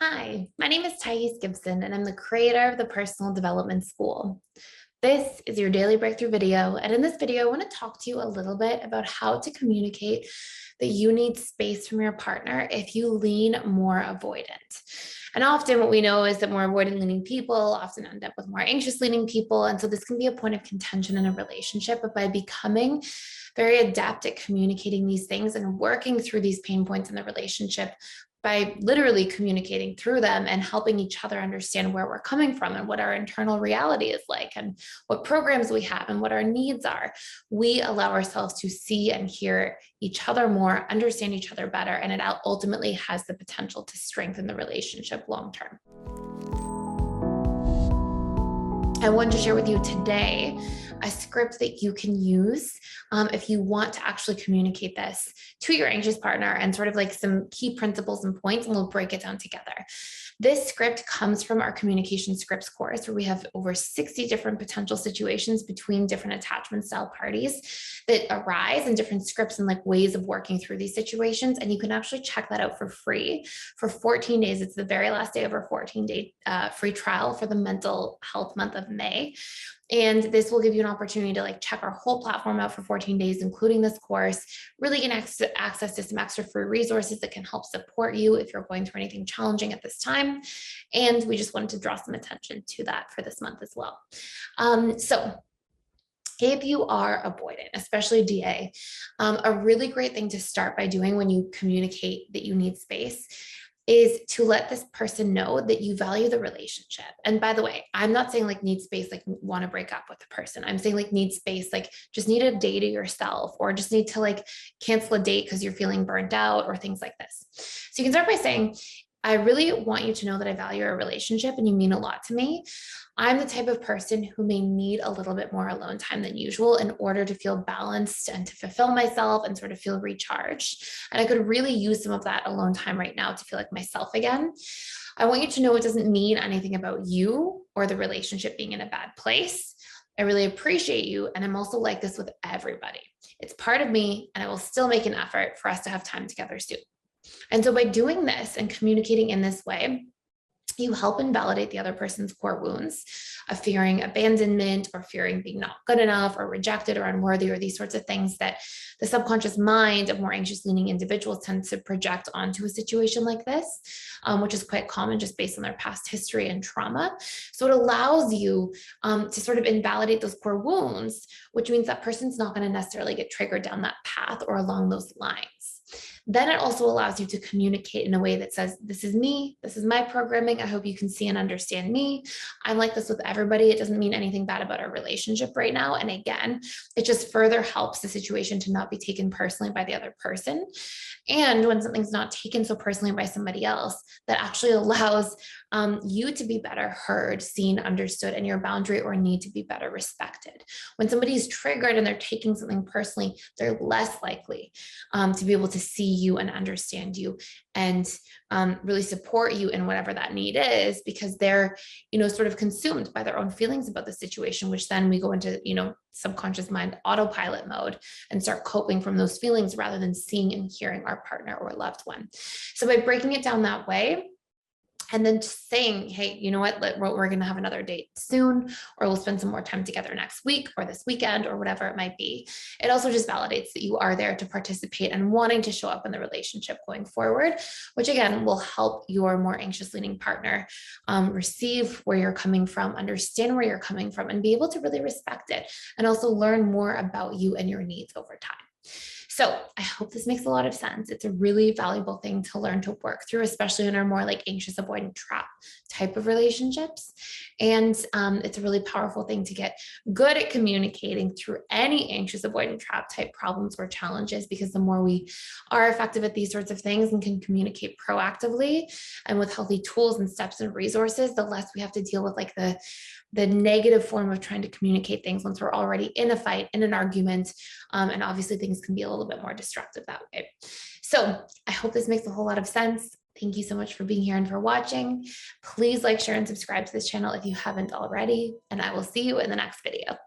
Hi, my name is Gibson, and I'm the creator of the Personal Development School. This is your daily breakthrough video. And in this video, I want to talk to you a little bit about how to communicate that you need space from your partner if you lean more avoidant. And often what we know is that more avoidant leaning people often end up with more anxious leaning people. And so this can be a point of contention in a relationship. But by becoming very adept at communicating these things and working through these pain points in the relationship, by literally communicating through them and helping each other understand where we're coming from and what our internal reality is like and what programs we have and what our needs are, we allow ourselves to see and hear each other more, understand each other better, and it ultimately has the potential to strengthen the relationship long term. I wanted to share with you today a script that you can use if you want to actually communicate this to your anxious partner, and sort of like some key principles and points, and we'll break it down together. This script comes from our communication scripts course, where we have over 60 different potential situations between different attachment style parties that arise, and different scripts and like ways of working through these situations. And you can actually check that out for free for 14 days. It's the very last day of our 14-day free trial for the mental health month of May. And this will give you an opportunity to like check our whole platform out for 14 days, including this course, really get access to some extra free resources that can help support you if you're going through anything challenging at this time. And we just wanted to draw some attention to that for this month as well. So if you are avoidant, especially DA, a really great thing to start by doing when you communicate that you need space is to let this person know that you value the relationship. And by the way, I'm not saying like need space, like want to break up with the person. I'm saying like need space, like just need a day to yourself, or just need to like cancel a date because you're feeling burnt out or things like this. So you can start by saying, I really want you to know that I value our relationship and you mean a lot to me. I'm the type of person who may need a little bit more alone time than usual in order to feel balanced and to fulfill myself and sort of feel recharged. And I could really use some of that alone time right now to feel like myself again. I want you to know it doesn't mean anything about you or the relationship being in a bad place. I really appreciate you. And I'm also like this with everybody. It's part of me, and I will still make an effort for us to have time together soon. And so by doing this and communicating in this way, you help invalidate the other person's core wounds of fearing abandonment or fearing being not good enough or rejected or unworthy, or these sorts of things that the subconscious mind of more anxious leaning individuals tend to project onto a situation like this, which is quite common just based on their past history and trauma. So it allows you to sort of invalidate those core wounds, which means that person's not going to necessarily get triggered down that path or along those lines. Then it also allows you to communicate in a way that says, this is me, this is my programming. I hope you can see and understand me. I'm like this with everybody. It doesn't mean anything bad about our relationship right now. And again, it just further helps the situation to not be taken personally by the other person. And when something's not taken so personally by somebody else, that actually allows you to be better heard, seen, understood, and your boundary or need to be better respected. When somebody's triggered and they're taking something personally, they're less likely to be able to see you and understand you and really support you in whatever that need is, because they're, sort of consumed by their own feelings about the situation, which then we go into, subconscious mind autopilot mode and start coping from those feelings rather than seeing and hearing our partner or loved one. So by breaking it down that way, and then just saying, hey, you know what, we're going to have another date soon, or we'll spend some more time together next week or this weekend or whatever it might be. It also just validates that you are there to participate and wanting to show up in the relationship going forward, which again will help your more anxious leaning partner receive where you're coming from, understand where you're coming from, and be able to really respect it, and also learn more about you and your needs over time. So I hope this makes a lot of sense. It's a really valuable thing to learn to work through, especially in our more like anxious avoidant trap type of relationships. And it's a really powerful thing to get good at communicating through any anxious avoidant trap type problems or challenges, because the more we are effective at these sorts of things and can communicate proactively and with healthy tools and steps and resources, the less we have to deal with like the negative form of trying to communicate things once we're already in a fight, in an argument. And obviously things can be a little bit more destructive that way. So I hope this makes a whole lot of sense. Thank you so much for being here and for watching. Please like, share, and subscribe to this channel if you haven't already, and I will see you in the next video.